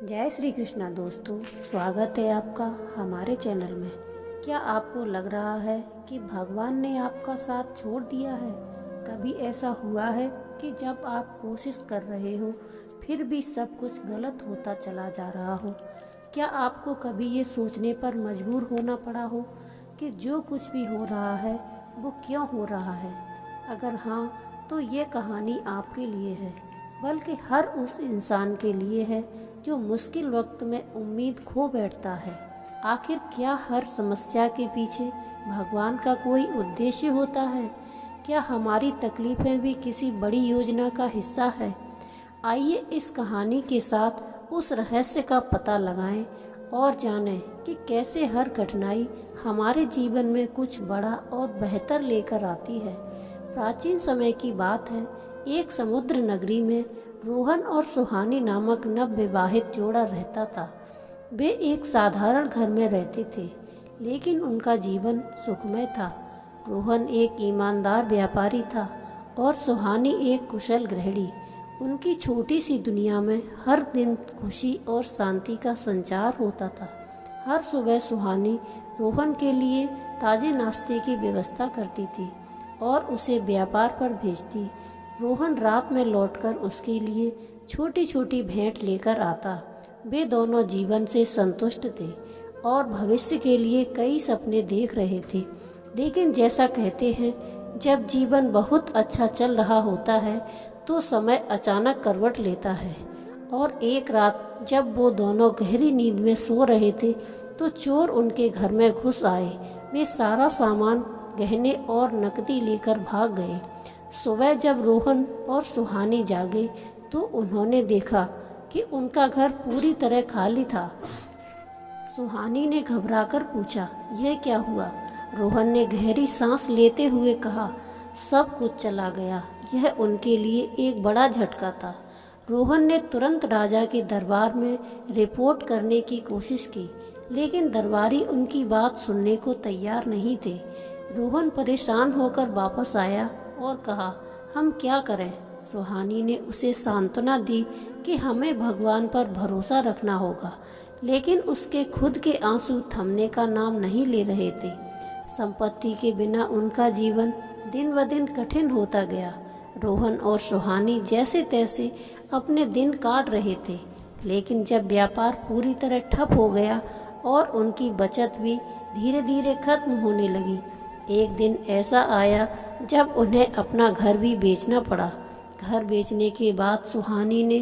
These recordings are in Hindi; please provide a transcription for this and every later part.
जय श्री कृष्णा दोस्तों, स्वागत है आपका हमारे चैनल में। क्या आपको लग रहा है कि भगवान ने आपका साथ छोड़ दिया है? कभी ऐसा हुआ है कि जब आप कोशिश कर रहे हो फिर भी सब कुछ गलत होता चला जा रहा हो? क्या आपको कभी ये सोचने पर मजबूर होना पड़ा हो कि जो कुछ भी हो रहा है वो क्यों हो रहा है? अगर हाँ, तो ये कहानी आपके लिए है, बल्कि हर उस इंसान के लिए है जो मुश्किल वक्त में उम्मीद खो बैठता है। आखिर क्या हर समस्या के पीछे भगवान का कोई उद्देश्य होता है? क्या हमारी तकलीफें भी किसी बड़ी योजना का हिस्सा है? आइए इस कहानी के साथ उस रहस्य का पता लगाएं और जानें कि कैसे हर कठिनाई हमारे जीवन में कुछ बड़ा और बेहतर लेकर आती है। प्राचीन समय की बात है। एक समुद्र नगरी में रोहन और सुहानी नामक नवविवाहित जोड़ा रहता था। वे एक साधारण घर में रहते थे, लेकिन उनका जीवन सुखमय था। रोहन एक ईमानदार व्यापारी था और सुहानी एक कुशल गृहिणी। उनकी छोटी सी दुनिया में हर दिन खुशी और शांति का संचार होता था। हर सुबह सुहानी रोहन के लिए ताजे नाश्ते की व्यवस्था करती थी और उसे व्यापार पर भेजती। रोहन रात में लौटकर उसके लिए छोटी छोटी भेंट लेकर आता। वे दोनों जीवन से संतुष्ट थे और भविष्य के लिए कई सपने देख रहे थे। लेकिन जैसा कहते हैं, जब जीवन बहुत अच्छा चल रहा होता है तो समय अचानक करवट लेता है। और एक रात जब वो दोनों गहरी नींद में सो रहे थे तो चोर उनके घर में घुस आए। वे सारा सामान, गहने और नकदी लेकर भाग गए। सुबह जब रोहन और सुहानी जागे तो उन्होंने देखा कि उनका घर पूरी तरह खाली था। सुहानी ने घबराकर पूछा, यह क्या हुआ? रोहन ने गहरी सांस लेते हुए कहा, सब कुछ चला गया। यह उनके लिए एक बड़ा झटका था। रोहन ने तुरंत राजा के दरबार में रिपोर्ट करने की कोशिश की, लेकिन दरबारी उनकी बात सुनने को तैयार नहीं थे। रोहन परेशान होकर वापस आया और कहा, हम क्या करें? सुहानी ने उसे सांत्वना दी कि हमें भगवान पर भरोसा रखना होगा, लेकिन उसके खुद के आंसू थमने का नाम नहीं ले रहे थे। संपत्ति के बिना उनका जीवन दिन ब दिन कठिन होता गया। रोहन और सुहानी जैसे तैसे अपने दिन काट रहे थे, लेकिन जब व्यापार पूरी तरह ठप हो गया और उनकी बचत भी धीरे धीरे खत्म होने लगी, एक दिन ऐसा आया जब उन्हें अपना घर भी बेचना पड़ा। घर बेचने के बाद सुहानी ने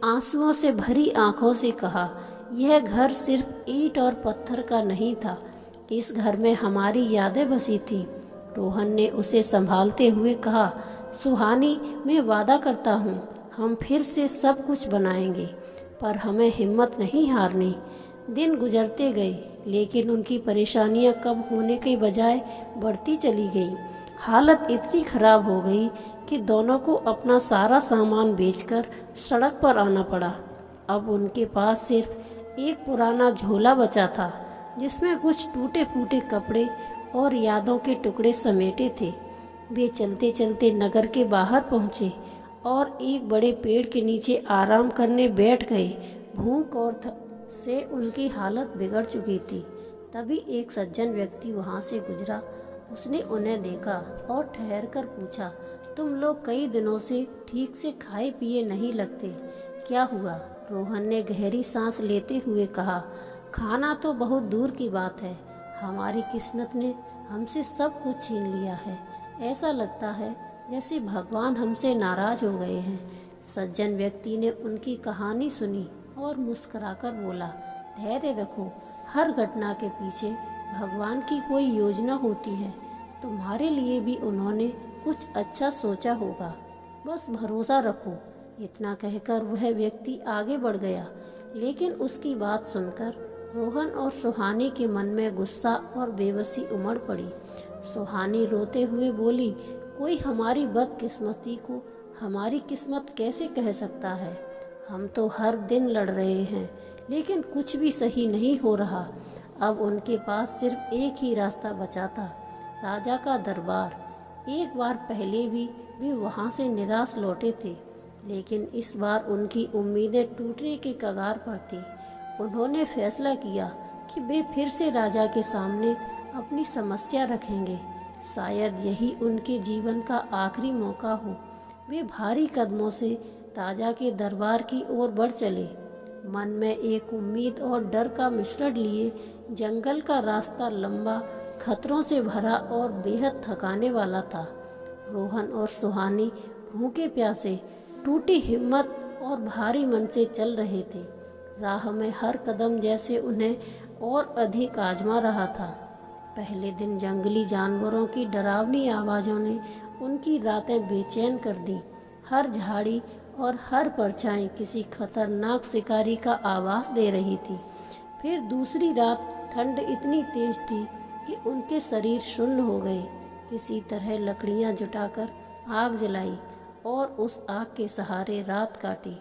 आंसुओं से भरी आंखों से कहा, यह घर सिर्फ ईंट और पत्थर का नहीं था, इस घर में हमारी यादें बसी थी। रोहन ने उसे संभालते हुए कहा, सुहानी, मैं वादा करता हूँ हम फिर से सब कुछ बनाएंगे, पर हमें हिम्मत नहीं हारनी। दिन गुजरते गए, लेकिन उनकी परेशानियां कम होने के बजाय बढ़ती चली गई। हालत इतनी खराब हो गई कि दोनों को अपना सारा सामान बेचकर सड़क पर आना पड़ा। अब उनके पास सिर्फ एक पुराना झोला बचा था, जिसमें कुछ टूटे फूटे कपड़े और यादों के टुकड़े समेटे थे। वे चलते चलते नगर के बाहर पहुँचे और एक बड़े पेड़ के नीचे आराम करने बैठ गए। भूख और से उनकी हालत बिगड़ चुकी थी। तभी एक सज्जन व्यक्ति वहां से गुजरा। उसने उन्हें देखा और ठहरकर पूछा, तुम लोग कई दिनों से ठीक से खाए पिए नहीं लगते, क्या हुआ? रोहन ने गहरी सांस लेते हुए कहा, खाना तो बहुत दूर की बात है, हमारी किस्मत ने हमसे सब कुछ छीन लिया है। ऐसा लगता है जैसे भगवान हमसे नाराज हो गए हैं। सज्जन व्यक्ति ने उनकी कहानी सुनी और मुस्कुराकर बोला, धैर्य रखो, हर घटना के पीछे भगवान की कोई योजना होती है। तुम्हारे लिए भी उन्होंने कुछ अच्छा सोचा होगा, बस भरोसा रखो। इतना कहकर वह व्यक्ति आगे बढ़ गया, लेकिन उसकी बात सुनकर रोहन और सुहानी के मन में गुस्सा और बेबसी उमड़ पड़ी। सुहानी रोते हुए बोली, कोई हमारी बदकिस्मती को हमारी किस्मत कैसे कह सकता है? हम तो हर दिन लड़ रहे हैं, लेकिन कुछ भी सही नहीं हो रहा। अब उनके पास सिर्फ एक ही रास्ता बचा था, राजा का दरबार। एक बार पहले भी वे वहां से निराश लौटे थे, लेकिन इस बार उनकी उम्मीदें टूटने के कगार पर थी। उन्होंने फैसला किया कि वे फिर से राजा के सामने अपनी समस्या रखेंगे। शायद यही उनके जीवन का आखिरी मौका हो। वे भारी कदमों से राजा के दरबार की ओर बढ़ चले, मन में एक उम्मीद और डर का मिश्रण लिए। जंगल का रास्ता लंबा, खतरों से भरा और बेहद थकाने वाला था। रोहन और सुहानी भूखे प्यासे, टूटी हिम्मत और भारी मन से चल रहे थे। राह में हर कदम जैसे उन्हें और अधिक आजमा रहा था। पहले दिन जंगली जानवरों की डरावनी आवाज़ों ने उनकी रातें बेचैन कर दी। हर झाड़ी और हर परछाई किसी खतरनाक शिकारी का आवाज़ दे रही थी। फिर दूसरी रात ठंड इतनी तेज थी कि उनके शरीर शून्य हो गए। किसी तरह लकड़ियां जुटाकर आग जलाई और उस आग के सहारे रात काटी।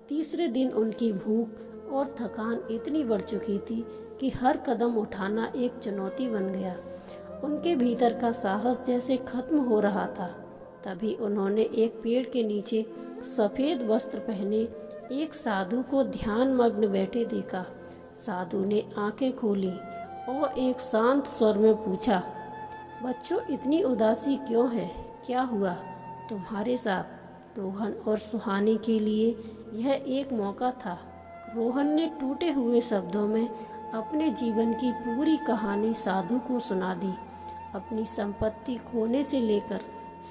तीसरे दिन उनकी भूख और थकान इतनी बढ़ चुकी थी कि हर कदम उठाना एक चुनौती बन गया। उनके भीतर का साहस जैसे खत्म हो रहा था। तभी उन्होंने एक पेड़ के नीचे सफ़ेद वस्त्र पहने एक साधु को ध्यान मग्न बैठे देखा। साधु ने आंखें खोली और एक शांत स्वर में पूछा, बच्चों, इतनी उदासी क्यों है? क्या हुआ तुम्हारे साथ? रोहन और सुहानी के लिए यह एक मौका था। रोहन ने टूटे हुए शब्दों में अपने जीवन की पूरी कहानी साधु को सुना दी। अपनी संपत्ति खोने से लेकर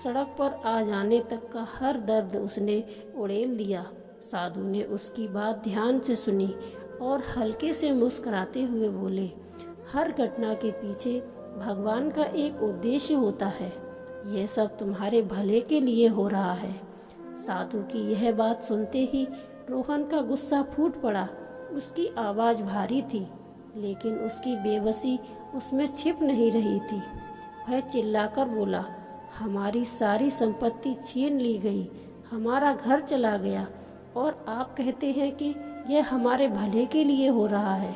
सड़क पर आ जाने तक का हर दर्द उसने उड़ेल दिया। साधु ने उसकी बात ध्यान से सुनी और हल्के से मुस्कुराते हुए बोले, हर घटना के पीछे भगवान का एक उद्देश्य होता है। यह सब तुम्हारे भले के लिए हो रहा है। साधु की यह बात सुनते ही रोहन का गुस्सा फूट पड़ा। उसकी आवाज़ भारी थी, लेकिन उसकी बेबसी उसमें छिप नहीं रही थी। वह चिल्लाकर बोला, हमारी सारी संपत्ति छीन ली गई, हमारा घर चला गया, और आप कहते हैं कि यह हमारे भले के लिए हो रहा है।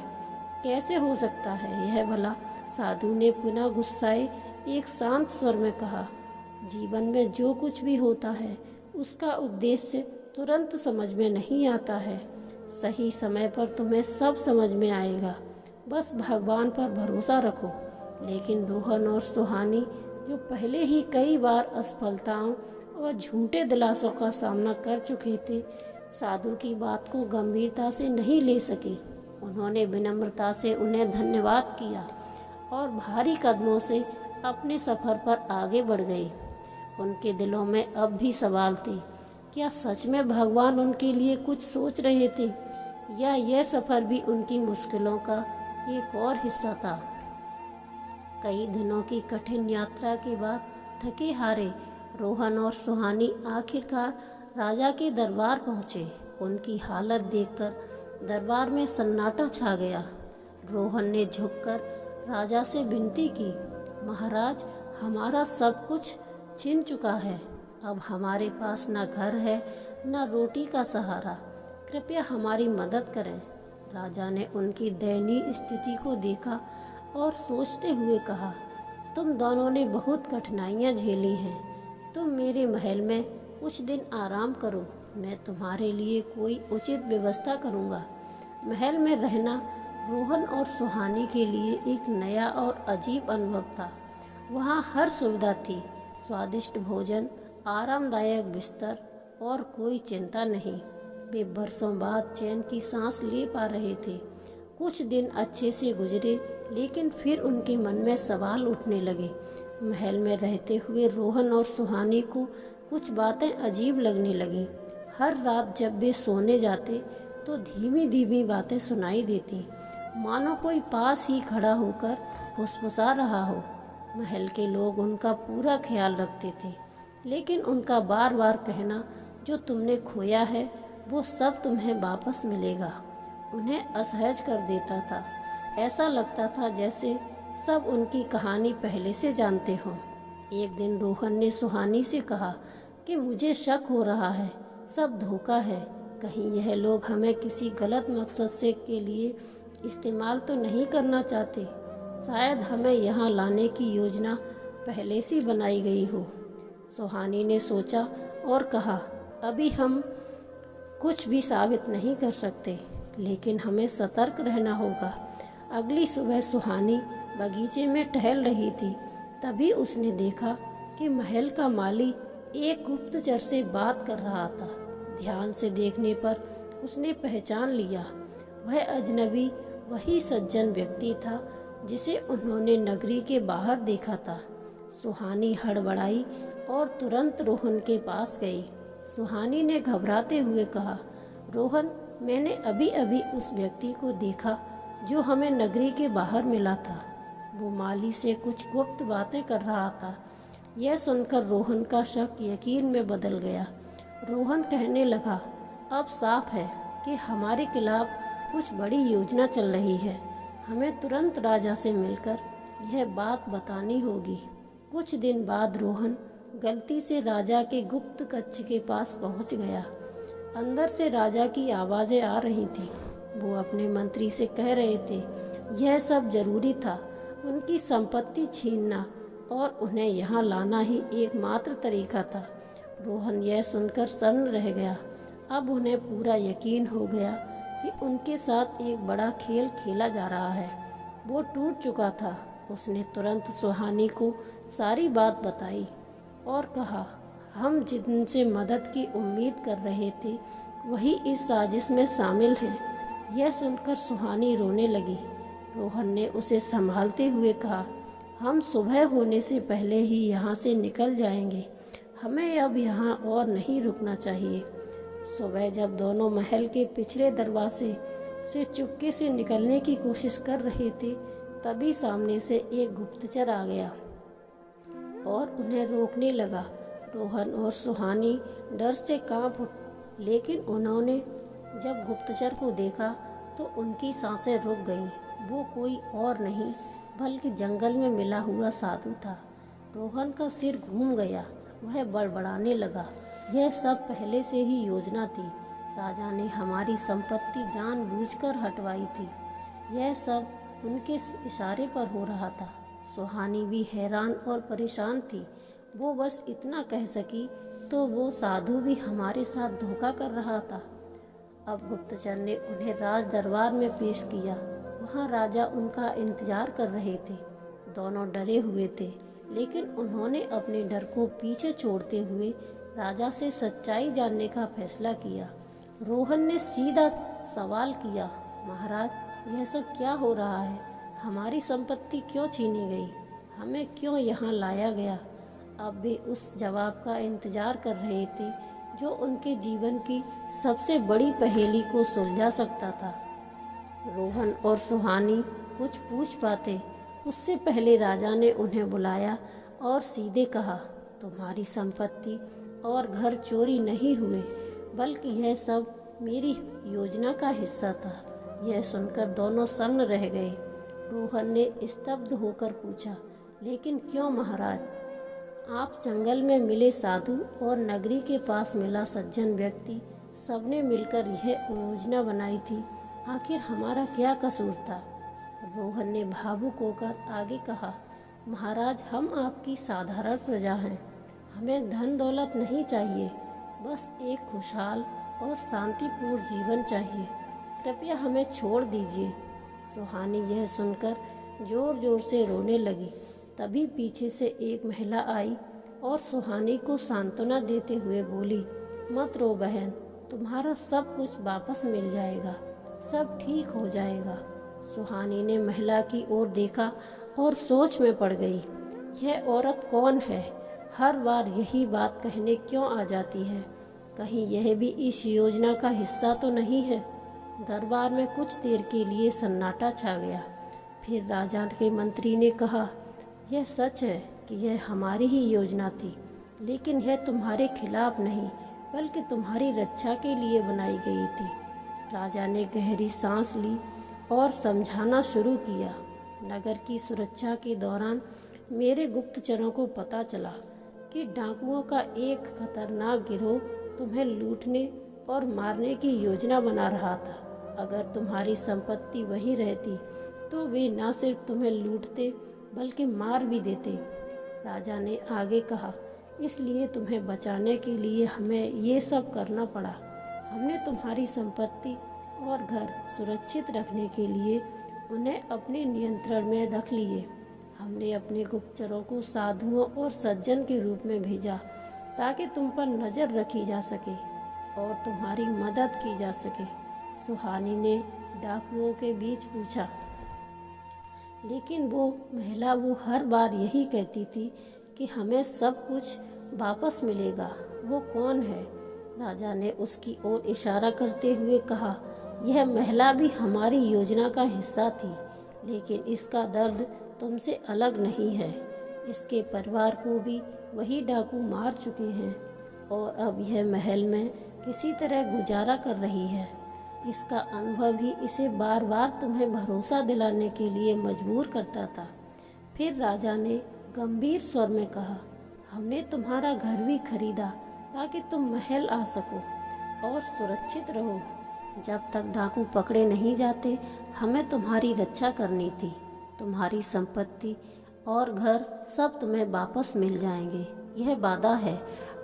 कैसे हो सकता है यह भला? साधु ने पुनः गुस्साए एक शांत स्वर में कहा, जीवन में जो कुछ भी होता है उसका उद्देश्य तुरंत समझ में नहीं आता है। सही समय पर तुम्हें सब समझ में आएगा। बस भगवान पर भरोसा रखो। लेकिन रोहन और सुहानी, जो पहले ही कई बार असफलताओं और झूठे दिलासों का सामना कर चुके थे, साधु की बात को गंभीरता से नहीं ले सके। उन्होंने विनम्रता से उन्हें धन्यवाद किया और भारी कदमों से अपने सफ़र पर आगे बढ़ गए। उनके दिलों में अब भी सवाल थे, क्या सच में भगवान उनके लिए कुछ सोच रहे थे, या यह सफ़र भी उनकी मुश्किलों का एक और हिस्सा था। कई दिनों की कठिन यात्रा के बाद थके हारे रोहन और सुहानी आखिरकार राजा के दरबार पहुँचे। उनकी हालत देखकर दरबार में सन्नाटा छा गया। रोहन ने झुककर राजा से विनती की, महाराज, हमारा सब कुछ छिन चुका है। अब हमारे पास न घर है न रोटी का सहारा। कृपया हमारी मदद करें। राजा ने उनकी दयनीय स्थिति को देखा और सोचते हुए कहा, तुम दोनों ने बहुत कठिनाइयाँ झेली हैं। तुम मेरे महल में कुछ दिन आराम करो। मैं तुम्हारे लिए कोई उचित व्यवस्था करूँगा। महल में रहना रोहन और सुहानी के लिए एक नया और अजीब अनुभव था। वहाँ हर सुविधा थी, स्वादिष्ट भोजन, आरामदायक बिस्तर और कोई चिंता नहीं। वे बरसों बाद चैन की सांस ले पा रहे थे। कुछ दिन अच्छे से गुजरे, लेकिन फिर उनके मन में सवाल उठने लगे। महल में रहते हुए रोहन और सुहानी को कुछ बातें अजीब लगने लगीं। हर रात जब वे सोने जाते तो धीमी धीमी बातें सुनाई देती, मानो कोई पास ही खड़ा होकर फुसफुसा रहा हो। महल के लोग उनका पूरा ख्याल रखते थे, लेकिन उनका बार बार कहना, जो तुमने खोया है वो सब तुम्हें वापस मिलेगा, उन्हें असहज कर देता था। ऐसा लगता था जैसे सब उनकी कहानी पहले से जानते हों। एक दिन रोहन ने सुहानी से कहा कि मुझे शक हो रहा है, सब धोखा है। कहीं यह लोग हमें किसी गलत मकसद से के लिए इस्तेमाल तो नहीं करना चाहते। शायद हमें यहाँ लाने की योजना पहले से बनाई गई हो। सुहानी ने सोचा और कहा, अभी हम कुछ भी साबित नहीं कर सकते, लेकिन हमें सतर्क रहना होगा। अगली सुबह सुहानी बगीचे में टहल रही थी। तभी उसने देखा कि महल का माली एक गुप्तचर से बात कर रहा था। ध्यान से देखने पर उसने पहचान लिया, वह अजनबी वही सज्जन व्यक्ति था जिसे उन्होंने नगरी के बाहर देखा था। सुहानी हड़बड़ाई और तुरंत रोहन के पास गई। सुहानी ने घबराते हुए कहा, रोहन, मैंने अभी अभी उस व्यक्ति को देखा जो हमें नगरी के बाहर मिला था। वो माली से कुछ गुप्त बातें कर रहा था। यह सुनकर रोहन का शक यकीन में बदल गया। रोहन कहने लगा, अब साफ है कि हमारे खिलाफ कुछ बड़ी योजना चल रही है। हमें तुरंत राजा से मिलकर यह बात बतानी होगी। कुछ दिन बाद रोहन गलती से राजा के गुप्त कक्ष के पास पहुंच गया। अंदर से राजा की आवाज़ें आ रही थीं। वो अपने मंत्री से कह रहे थे, यह सब जरूरी था। उनकी संपत्ति छीनना और उन्हें यहाँ लाना ही एकमात्र तरीका था। रोहन यह सुनकर सन्न रह गया। अब उन्हें पूरा यकीन हो गया कि उनके साथ एक बड़ा खेल खेला जा रहा है। वो टूट चुका था। उसने तुरंत सुहानी को सारी बात बताई और कहा, हम जिनसे मदद की उम्मीद कर रहे थे वही इस साजिश में शामिल हैं। यह सुनकर सुहानी रोने लगी। रोहन ने उसे संभालते हुए कहा, हम सुबह होने से पहले ही यहाँ से निकल जाएंगे। हमें अब यहाँ और नहीं रुकना चाहिए। सुबह जब दोनों महल के पिछले दरवाजे से चुपके से निकलने की कोशिश कर रहे थे, तभी सामने से एक गुप्तचर आ गया और उन्हें रोकने लगा। रोहन और सुहानी डर से कांप उठे, लेकिन उन्होंने जब गुप्तचर को देखा तो उनकी सांसें रुक गईं। वो कोई और नहीं बल्कि जंगल में मिला हुआ साधु था। रोहन का सिर घूम गया। वह बड़बड़ाने लगा, यह सब पहले से ही योजना थी। राजा ने हमारी संपत्ति जानबूझकर हटवाई थी। यह सब उनके इशारे पर हो रहा था। सुहानी भी हैरान और परेशान थी। वो बस इतना कह सकी, तो वो साधु भी हमारे साथ धोखा कर रहा था। अब गुप्तचर ने उन्हें राज दरबार में पेश किया। वहाँ राजा उनका इंतजार कर रहे थे। दोनों डरे हुए थे, लेकिन उन्होंने अपने डर को पीछे छोड़ते हुए राजा से सच्चाई जानने का फैसला किया। रोहन ने सीधा सवाल किया, महाराज, यह सब क्या हो रहा है? हमारी संपत्ति क्यों छीनी गई? हमें क्यों यहाँ लाया गया? अब वे उस जवाब का इंतजार कर रहे थे जो उनके जीवन की सबसे बड़ी पहेली को सुलझा सकता था। रोहन और सुहानी कुछ पूछ पाते उससे पहले राजा ने उन्हें बुलाया और सीधे कहा, तुम्हारी संपत्ति और घर चोरी नहीं हुए, बल्कि यह सब मेरी योजना का हिस्सा था। यह सुनकर दोनों सन्न रह गए। रोहन ने स्तब्ध होकर पूछा, लेकिन क्यों महाराज? आप जंगल में मिले साधु और नगरी के पास मिला सज्जन व्यक्ति, सबने मिलकर यह योजना बनाई थी। आखिर हमारा क्या कसूर था? रोहन ने भावुक होकर आगे कहा, महाराज, हम आपकी साधारण प्रजा हैं। हमें धन दौलत नहीं चाहिए, बस एक खुशहाल और शांतिपूर्ण जीवन चाहिए। कृपया हमें छोड़ दीजिए। सुहानी यह सुनकर जोर जोर से रोने लगी। तभी पीछे से एक महिला आई और सुहानी को सांत्वना देते हुए बोली, मत रो बहन, तुम्हारा सब कुछ वापस मिल जाएगा, सब ठीक हो जाएगा। सुहानी ने महिला की ओर देखा और सोच में पड़ गई। यह औरत कौन है? हर बार यही बात कहने क्यों आ जाती है? कहीं यह भी इस योजना का हिस्सा तो नहीं है? दरबार में कुछ देर के लिए सन्नाटा छा गया। फिर राजा के मंत्री ने कहा, यह सच है कि यह हमारी ही योजना थी, लेकिन यह तुम्हारे खिलाफ नहीं बल्कि तुम्हारी रक्षा के लिए बनाई गई थी। राजा ने गहरी सांस ली और समझाना शुरू किया, नगर की सुरक्षा के दौरान मेरे गुप्तचरों को पता चला कि डाकुओं का एक खतरनाक गिरोह तुम्हें लूटने और मारने की योजना बना रहा था। अगर तुम्हारी संपत्ति वहीं रहती तो वे न सिर्फ तुम्हें लूटते बल्कि मार भी देते। राजा ने आगे कहा, इसलिए तुम्हें बचाने के लिए हमें ये सब करना पड़ा। हमने तुम्हारी संपत्ति और घर सुरक्षित रखने के लिए उन्हें अपने नियंत्रण में रख लिए। हमने अपने गुप्तचरों को साधुओं और सज्जन के रूप में भेजा ताकि तुम पर नज़र रखी जा सके और तुम्हारी मदद की जा सके। सुहानी ने डाकुओं के बीच पूछा, लेकिन वो महिला वो हर बार यही कहती थी कि हमें सब कुछ वापस मिलेगा। वो कौन है? राजा ने उसकी ओर इशारा करते हुए कहा, यह महिला भी हमारी योजना का हिस्सा थी, लेकिन इसका दर्द तुमसे अलग नहीं है। इसके परिवार को भी वही डाकू मार चुके हैं और अब यह महल में किसी तरह गुजारा कर रही है। इसका अनुभव ही इसे बार बार तुम्हें भरोसा दिलाने के लिए मजबूर करता था। फिर राजा ने गंभीर स्वर में कहा, हमने तुम्हारा घर भी खरीदा ताकि तुम महल आ सको और सुरक्षित रहो। जब तक डाकू पकड़े नहीं जाते हमें तुम्हारी रक्षा करनी थी। तुम्हारी संपत्ति और घर सब तुम्हें वापस मिल जाएंगे, यह वादा है।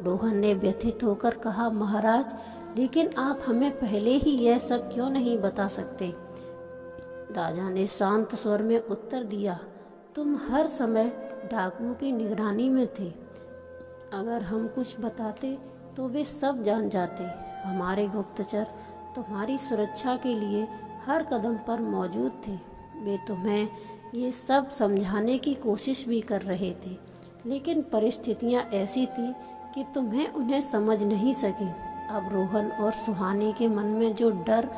रोहन ने व्यथित होकर कहा, महाराज, लेकिन आप हमें पहले ही यह सब क्यों नहीं बता सकते? राजा ने शांत स्वर में उत्तर दिया, तुम हर समय डाकुओं की निगरानी में थे। अगर हम कुछ बताते तो वे सब जान जाते। हमारे गुप्तचर तुम्हारी सुरक्षा के लिए हर कदम पर मौजूद थे। वे तुम्हें ये सब समझाने की कोशिश भी कर रहे थे, लेकिन परिस्थितियां ऐसी थी कि तुम्हें उन्हें समझ नहीं सके। अब रोहन और सुहानी के मन में जो डर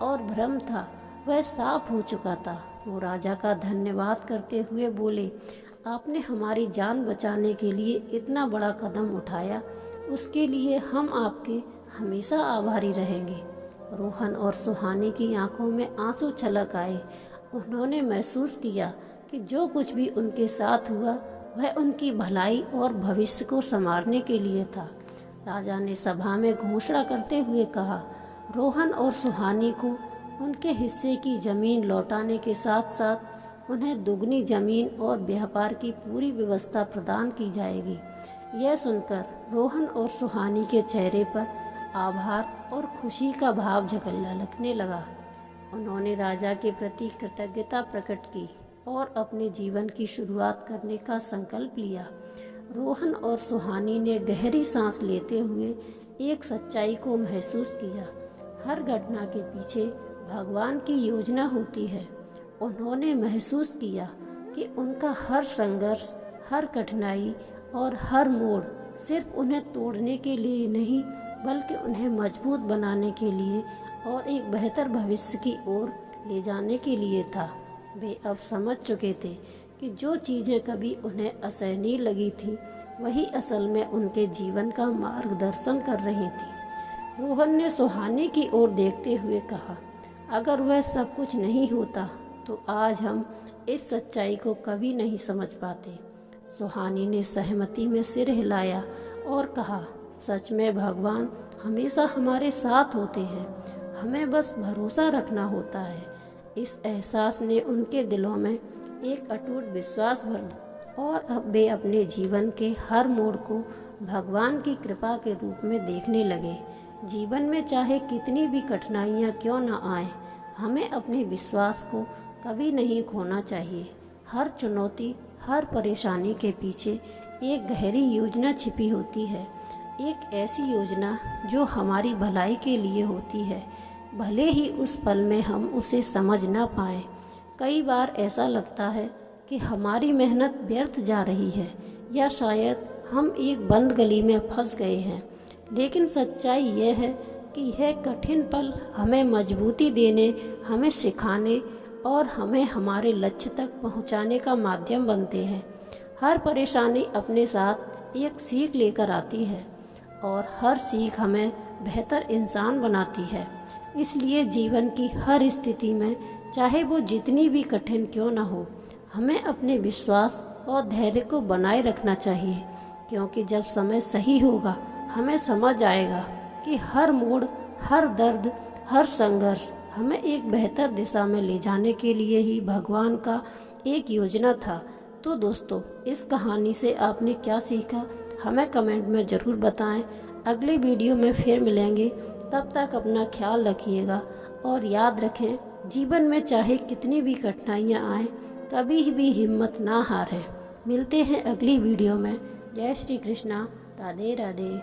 और भ्रम था वह साफ हो चुका था। वो राजा का धन्यवाद करते हुए बोले, आपने हमारी जान बचाने के लिए इतना बड़ा कदम उठाया, उसके लिए हम आपके हमेशा आभारी रहेंगे। रोहन और सुहानी की आंखों में आंसू छलक आए। उन्होंने महसूस किया कि जो कुछ भी उनके साथ हुआ वह उनकी भलाई और भविष्य को संवारने के लिए था। राजा ने सभा में घोषणा करते हुए कहा, रोहन और सुहानी को उनके हिस्से की जमीन लौटाने के साथ साथ उन्हें दुगनी जमीन और व्यापार की पूरी व्यवस्था प्रदान की जाएगी। यह सुनकर रोहन और सुहानी के चेहरे पर आभार और खुशी का भाव झलकने लगा। उन्होंने राजा के प्रति कृतज्ञता प्रकट की और अपने जीवन की शुरुआत करने का संकल्प लिया। रोहन और सुहानी ने गहरी सांस लेते हुए एक सच्चाई को महसूस किया, हर घटना के पीछे भगवान की योजना होती है। उन्होंने महसूस किया कि उनका हर संघर्ष, हर कठिनाई और हर मोड़ सिर्फ उन्हें तोड़ने के लिए नहीं, बल्कि उन्हें मजबूत बनाने के लिए और एक बेहतर भविष्य की ओर ले जाने के लिए था। वे अब समझ चुके थे कि जो चीज़ें कभी उन्हें असहनीय लगी थी वही असल में उनके जीवन का मार्गदर्शन कर रही थी। रोहन ने सुहानी की ओर देखते हुए कहा, अगर वह सब कुछ नहीं होता तो आज हम इस सच्चाई को कभी नहीं समझ पाते। सुहानी ने सहमति में सिर हिलाया और कहा, सच में भगवान हमेशा हमारे साथ होते हैं, हमें बस भरोसा रखना होता है। इस एहसास ने उनके दिलों में एक अटूट विश्वास भर दिया और अब वे अपने जीवन के हर मोड़ को भगवान की कृपा के रूप में देखने लगे। जीवन में चाहे कितनी भी कठिनाइयाँ क्यों न आए, हमें अपने विश्वास को कभी नहीं खोना चाहिए। हर चुनौती, हर परेशानी के पीछे एक गहरी योजना छिपी होती है, एक ऐसी योजना जो हमारी भलाई के लिए होती है, भले ही उस पल में हम उसे समझ ना पाएं। कई बार ऐसा लगता है कि हमारी मेहनत व्यर्थ जा रही है या शायद हम एक बंद गली में फंस गए हैं, लेकिन सच्चाई यह है कि यह कठिन पल हमें मजबूती देने, हमें सिखाने और हमें हमारे लक्ष्य तक पहुंचाने का माध्यम बनते हैं। हर परेशानी अपने साथ एक सीख लेकर आती है और हर सीख हमें बेहतर इंसान बनाती है। इसलिए जीवन की हर स्थिति में, चाहे वो जितनी भी कठिन क्यों न हो, हमें अपने विश्वास और धैर्य को बनाए रखना चाहिए, क्योंकि जब समय सही होगा हमें समझ आएगा कि हर मोड़, हर दर्द, हर संघर्ष हमें एक बेहतर दिशा में ले जाने के लिए ही भगवान का एक योजना था। तो दोस्तों, इस कहानी से आपने क्या सीखा हमें कमेंट में ज़रूर बताएं। अगले वीडियो में फिर मिलेंगे। तब तक अपना ख्याल रखिएगा और याद रखें, जीवन में चाहे कितनी भी कठिनाइयाँ आएँ, कभी भी हिम्मत ना हारें। मिलते हैं अगली वीडियो में। जय श्री कृष्णा। राधे राधे।